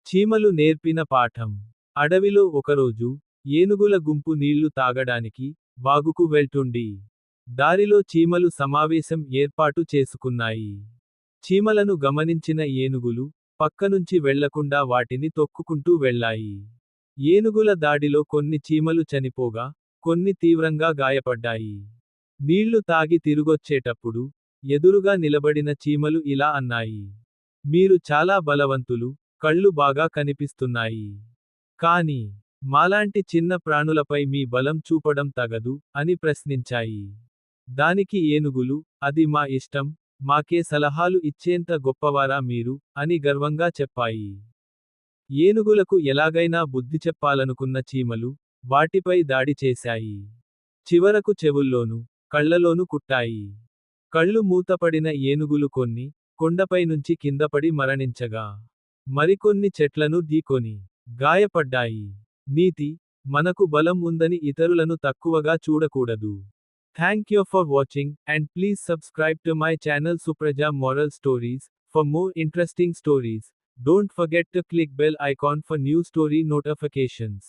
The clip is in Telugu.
చీమలు నేర్పిన పాఠం. అడవిలో ఒకరోజు, ఏనుగుల గుంపు నీళ్లు తాగడానికి, వాగుకు వెళ్తుంది. దారిలో చీమలు సమావేశం ఏర్పాటు చేసుకున్నాయి. చీమలను గమనించిన ఏనుగులు, పక్కనుంచి వెళ్లకుండా వాటిని తొక్కుకుంటూ వెళ్లాయి. ఏనుగుల దాడిలో కొన్ని చీమలు చనిపోగా, కొన్ని తీవ్రంగా గాయపడ్డాయి. నీళ్లు తాగి తిరిగొచ్చేటప్పుడు, ఎదురుగా నిలబడిన చీమలు ఇలా అన్నాయి. మీరు చాలా బలవంతులు, కళ్ళు బాగా కనిపిస్తున్నాయి. కానీ, మాలాంటి చిన్న ప్రాణులపై మీ బలం చూపడం తగదు, అని ప్రశ్నించాయి. దానికి ఏనుగులు, అది మా ఇష్టం, మాకే సలహాలు ఇచ్చేంత గొప్పవారా మీరు, అని గర్వంగా చెప్పాయి. ఏనుగులకు ఎలాగైనా బుద్ధి చెప్పాలనుకున్న చీమలు, వాటిపై దాడి చేశాయి. చివరకు చెవుల్లోనూ, కళ్లలోనూ కుట్టాయి. కళ్ళు మూతపడిన ఏనుగులు కొన్ని, కొండపై నుంచి కిందపడి మరణించగా, మరికొన్ని చెట్లను ఢీకొని, గాయపడ్డాయి. నీతి: మనకు బలం ఉందని ఇతరులను తక్కువగా చూడకూడదు. Thank you for watching, and please subscribe to my channel Supraja Moral Stories. For more interesting stories, don't forget to click bell icon for new story notifications.